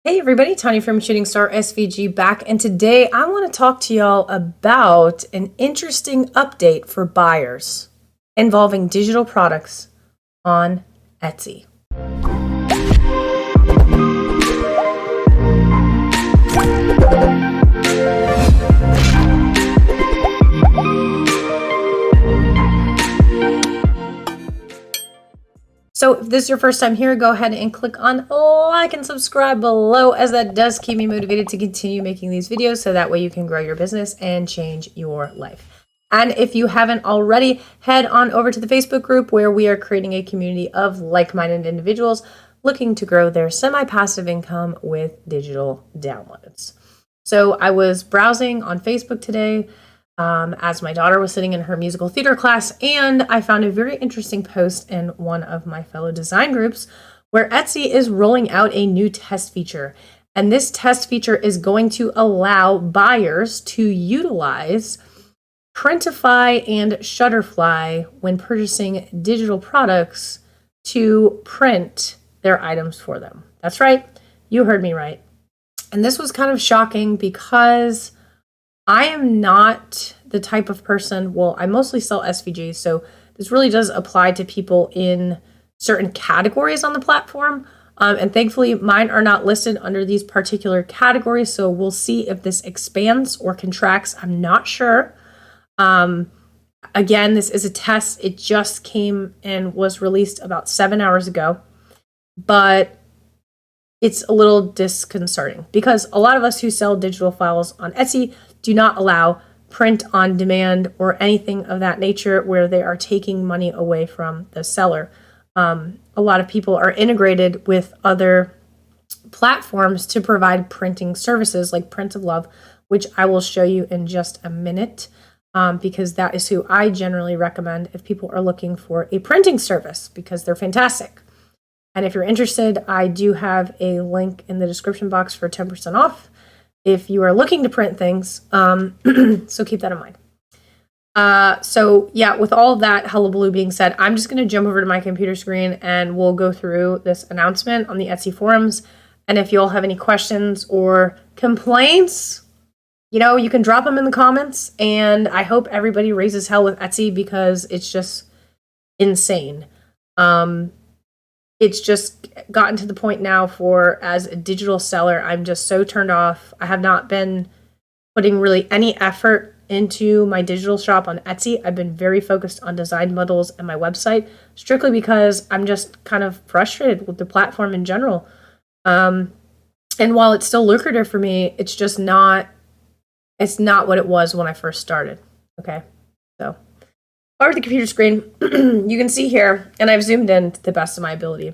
Hey everybody, Tanya from Shooting Star SVG back, and today I want to talk to y'all about an interesting update for buyers involving digital products on Etsy. So if this is your first time here, go ahead and click on like and subscribe below, as that does keep me motivated to continue making these videos, so that way you can grow your business and change your life. And if you haven't already, head on over to the Facebook group, where we are creating a community of like-minded individuals looking to grow their semi-passive income with digital downloads. So I was browsing on Facebook today as my daughter was sitting in her musical theater class, and I found a very interesting post in one of my fellow design groups where Etsy is rolling out a new test feature. And this test feature is going to allow buyers to utilize Printify and Shutterfly when purchasing digital products to print their items for them. That's right, you heard me right. And this was kind of shocking because I am not the type of person, well, I mostly sell SVGs, so this really does apply to people in certain categories on the platform. And thankfully, mine are not listed under these particular categories, so we'll see if this expands or contracts. I'm not sure. Again, this is a test. It just came and was released about 7 hours ago, but it's a little disconcerting because a lot of us who sell digital files on Etsy do not allow print on demand or anything of that nature where they are taking money away from the seller. A lot of people are integrated with other platforms to provide printing services like Print of Love, which I will show you in just a minute, because that is who I generally recommend if people are looking for a printing service, because they're fantastic. And if you're interested, I do have a link in the description box for 10% off if you are looking to print things. So keep that in mind. So yeah, with all of that hullabaloo being said, I'm just going to jump over to my computer screen and we'll go through this announcement on the Etsy forums. And if you all have any questions or complaints, you can drop them in the comments. And I hope everybody raises hell with Etsy because it's just insane. It's just gotten to the point now as a digital seller, I'm just so turned off. I have not been putting really any effort into my digital shop on Etsy. I've been very focused on design bundles and my website, strictly because I'm just kind of frustrated with the platform in general. And while it's still lucrative for me, it's not what it was when I first started. Okay, so over the computer screen, you can see here, and I've zoomed in to the best of my ability,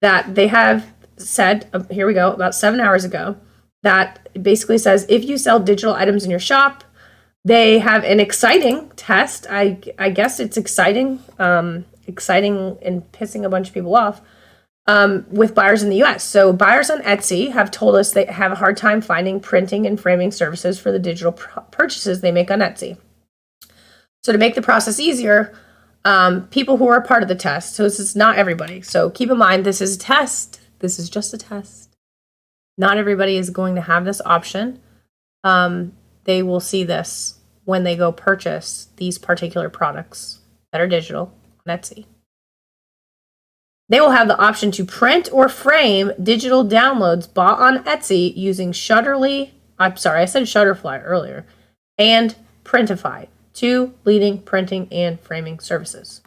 that they have said, here we go, about 7 hours ago, that it basically says, if you sell digital items in your shop, they have an exciting test. I guess it's exciting and pissing a bunch of people off, with buyers in the US. So buyers on Etsy have told us they have a hard time finding printing and framing services for the digital purchases they make on Etsy. So to make the process easier, people who are part of the test, so this is not everybody. So keep in mind, this is a test. This is just a test. Not everybody is going to have this option. They will see this when they go purchase these particular products that are digital on Etsy. They will have the option to print or frame digital downloads bought on Etsy using Shutterfly, I said Shutterfly earlier, and Printify, two leading printing and framing services.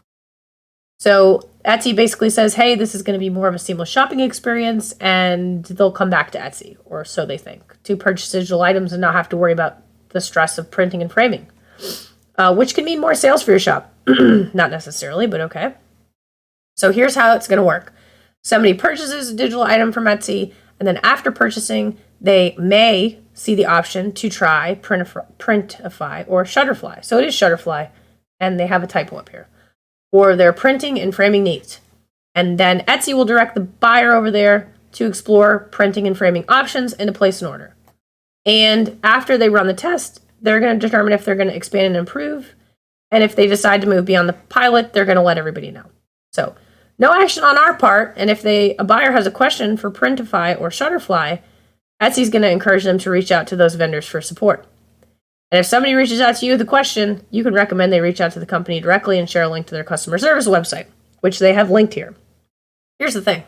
So Etsy basically says, hey, this is going to be more of a seamless shopping experience, and they'll come back to Etsy, or so they think, to purchase digital items and not have to worry about the stress of printing and framing, which can mean more sales for your shop. Not necessarily, but okay. So here's how it's going to work. Somebody purchases a digital item from Etsy, and then after purchasing, they may see the option to try Printify or Shutterfly. So it is Shutterfly, and they have a typo up here, for their printing and framing needs. And then Etsy will direct the buyer over there to explore printing and framing options and to place an order. And after they run the test, they're going to determine if they're going to expand and improve. And if they decide to move beyond the pilot, they're going to let everybody know. So No action on our part, and if a buyer has a question for Printify or Shutterfly, Etsy's going to encourage them to reach out to those vendors for support. And if somebody reaches out to you with a question, you can recommend they reach out to the company directly and share a link to their customer service website, which they have linked here. Here's the thing.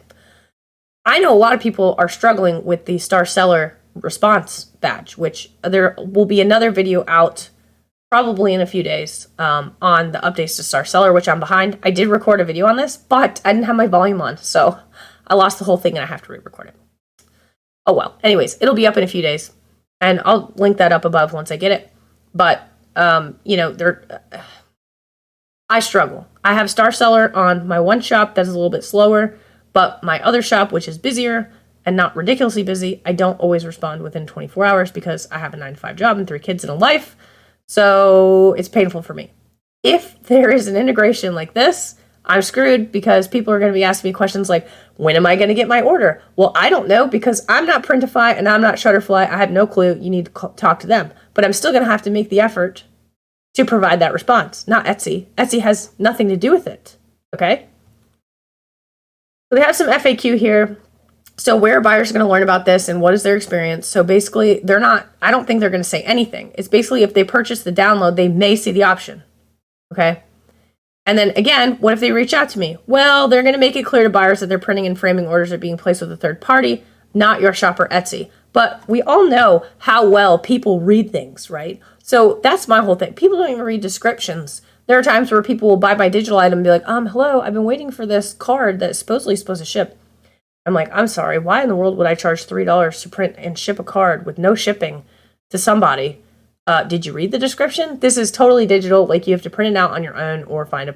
I know a lot of people are struggling with the Star Seller response badge, which there will be another video out probably in a few days on the updates to Star Seller, which I'm behind. I did record a video on this, but I didn't have my volume on, so I lost the whole thing and I have to re-record it. Oh well. Anyways, it'll be up in a few days, and I'll link that up above once I get it. But I struggle. I have Star Seller on my one shop that's a little bit slower, but my other shop, which is busier and not ridiculously busy, I don't always respond within 24 hours because I have a 9-to-5 job and 3 kids and a life. So it's painful for me. If there is an integration like this, I'm screwed because people are going to be asking me questions like, when am I going to get my order? Well, I don't know because I'm not Printify and I'm not Shutterfly. I have no clue. You need to talk to them. But I'm still going to have to make the effort to provide that response, not Etsy. Etsy has nothing to do with it. Okay? So they have some FAQ here. So where buyers are going to learn about this and what is their experience. So basically, I don't think they're going to say anything. It's basically if they purchase the download, they may see the option. Okay? And then again, what if they reach out to me? Well, they're going to make it clear to buyers that their printing and framing orders are being placed with a third party, not your shop or Etsy. But we all know how well people read things, right? So that's my whole thing. People don't even read descriptions. There are times where people will buy my digital item and be like, hello, I've been waiting for this card that's supposedly supposed to ship. I'm like, I'm sorry, why in the world would I charge $3 to print and ship a card with no shipping to somebody? Did you read the description? This is totally digital. Like, you have to print it out on your own or find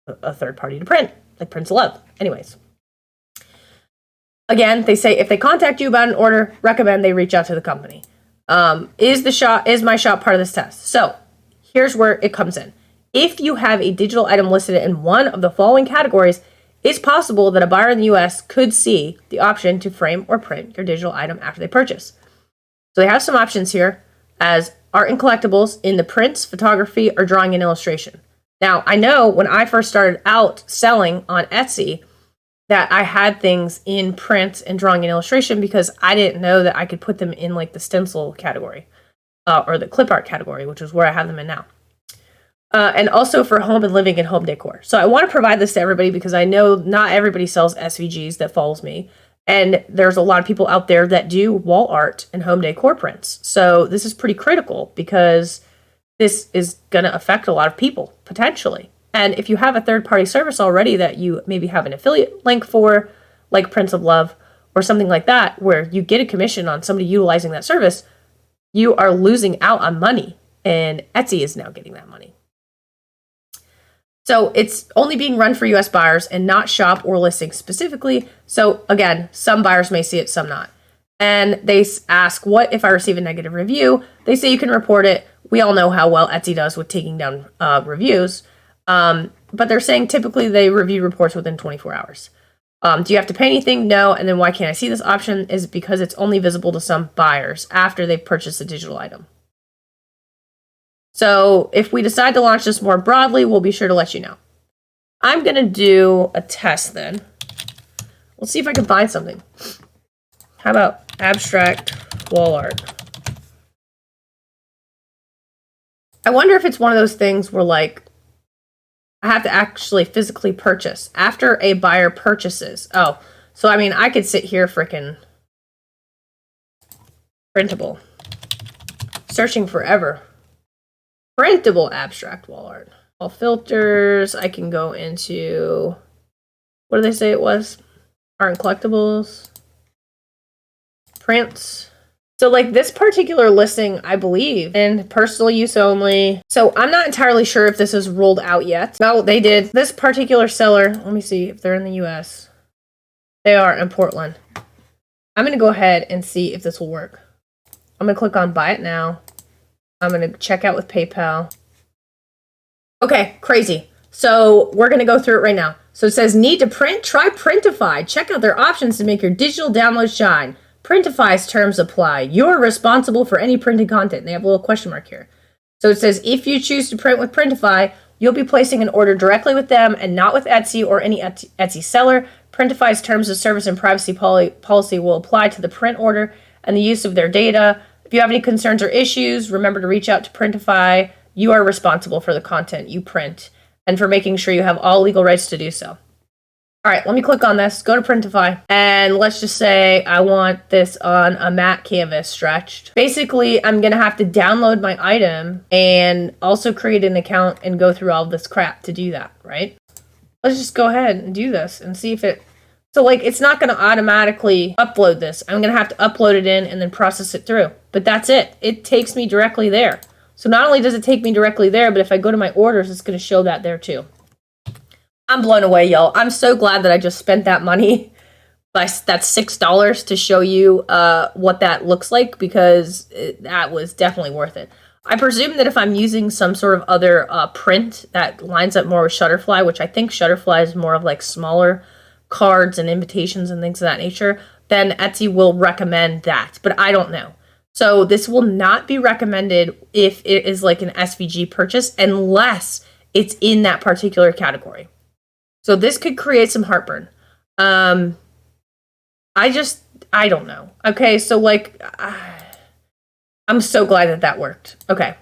a third party to print, like Prints of Love. Anyways. Again, they say if they contact you about an order, recommend they reach out to the company. Is my shop part of this test? So here's where it comes in. If you have a digital item listed in one of the following categories, it's possible that a buyer in the US could see the option to frame or print your digital item after they purchase. So they have some options here as art and collectibles in the prints, photography, or drawing and illustration. Now, I know when I first started out selling on Etsy that I had things in print and drawing and illustration because I didn't know that I could put them in like the stencil category or the clip art category, which is where I have them in now. And also for home and living and home decor. So I want to provide this to everybody because I know not everybody sells SVGs that follows me. And there's a lot of people out there that do wall art and home decor prints. So this is pretty critical because this is going to affect a lot of people, potentially. And if you have a third-party service already that you maybe have an affiliate link for, like Prints of Love, or something like that, where you get a commission on somebody utilizing that service, you are losing out on money. And Etsy is now getting that money. So it's only being run for US buyers and not shop or listing specifically. So again, some buyers may see it, some not. And they ask, what if I receive a negative review? They say you can report it. We all know how well Etsy does with taking down reviews. But they're saying typically they review reports within 24 hours. Do you have to pay anything? No. And then why can't I see this option is because it's only visible to some buyers after they've purchased a digital item. So if we decide to launch this more broadly, we'll be sure to let you know. I'm going to do a test then. Let's see if I can find something. How about abstract wall art? I wonder if it's one of those things where, like, I have to actually physically purchase after a buyer purchases. Oh, so I mean, I could sit here freaking printable, searching forever. Printable abstract wall art. All filters. I can go into, what did they say it was? Art and collectibles. Prints. So like this particular listing, I believe, in personal use only. So I'm not entirely sure if this is rolled out yet. No, they did. This particular seller, let me see if they're in the US. They are in Portland. I'm going to go ahead and see if this will work. I'm going to click on buy it now. I'm going to check out with PayPal. Okay, crazy. So we're going to go through it right now. So it says, need to print? Try Printify. Check out their options to make your digital download shine. Printify's terms apply. You're responsible for any printed content. They have a little question mark here. So it says, if you choose to print with Printify, You'll be placing an order directly with them and not with Etsy or any Etsy seller. Printify's terms of service and privacy policy will apply to the print order and the use of their data. If you have any concerns or issues, remember to reach out to Printify. You are responsible for the content you print and for making sure you have all legal rights to do so. All right, let me click on this, go to Printify, and let's just say I want this on a matte canvas stretched. Basically, I'm gonna have to download my item and also create an account and go through all this crap to do that, right? Let's just go ahead and do this and see if it, so like it's not gonna automatically upload this. I'm gonna have to upload it in and then process it through, but that's it. It takes me directly there. So not only does it take me directly there, but if I go to my orders, it's gonna show that there too. I'm blown away, y'all. I'm so glad that I just spent that money. That's $6 to show you what that looks like, because that was definitely worth it. I presume that if I'm using some sort of other print that lines up more with Shutterfly, which I think Shutterfly is more of like smaller cards and invitations and things of that nature, then Etsy will recommend that, but I don't know. So this will not be recommended if it is like an SVG purchase unless it's in that particular category. So this could create some heartburn. I don't know. Okay, so like, I'm so glad that that worked. Okay,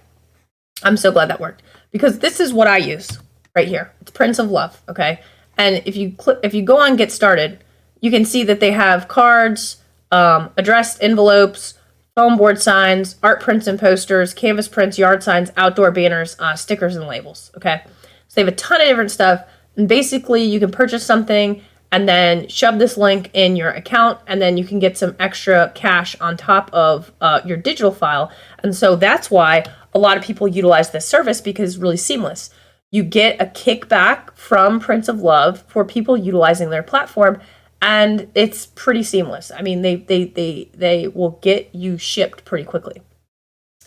I'm so glad that worked, because this is what I use right here. It's Prints of Love, okay? And if you go on Get Started, you can see that they have cards, addressed envelopes, foam board signs, art prints and posters, canvas prints, yard signs, outdoor banners, stickers and labels, okay? So they have a ton of different stuff. And basically, you can purchase something and then shove this link in your account, and then you can get some extra cash on top of your digital file. And so that's why a lot of people utilize this service, because it's really seamless. You get a kickback from Prints of Love for people utilizing their platform, and it's pretty seamless. I mean, they will get you shipped pretty quickly.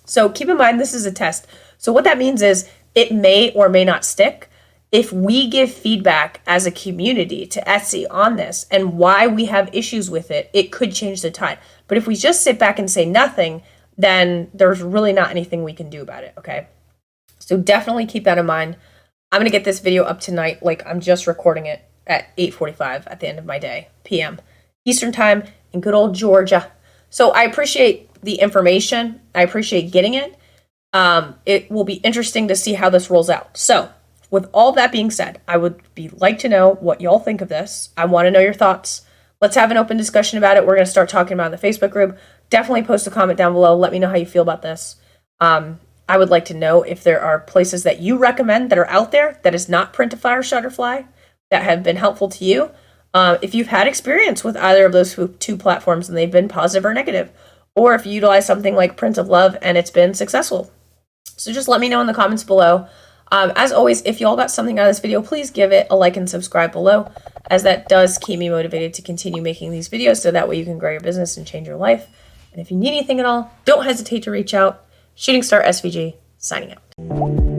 So keep in mind, this is a test. So what that means is it may or may not stick. If we give feedback as a community to Etsy on this and why we have issues with it, it could change the tide. But if we just sit back and say nothing, then there's really not anything we can do about it, okay? So definitely keep that in mind. I'm going to get this video up tonight, like I'm just recording it at 8:45 at the end of my day, PM, Eastern time in good old Georgia. So I appreciate the information. I appreciate getting it. It will be interesting to see how this rolls out. So with all that being said, I would like to know what y'all think of this. I want to know your thoughts. Let's have an open discussion about it. We're going to start talking about it in the Facebook group. Definitely post a comment down below. Let me know how you feel about this. I would like to know if there are places that you recommend that are out there that is not Printify or Shutterfly that have been helpful to you. If you've had experience with either of those two platforms and they've been positive or negative, or if you utilize something like Prints of Love and it's been successful. So just let me know in the comments below. As always, if you all got something out of this video, please give it a like and subscribe below, as that does keep me motivated to continue making these videos, so that way you can grow your business and change your life. And if you need anything at all, don't hesitate to reach out. Shooting Star SVG, signing out.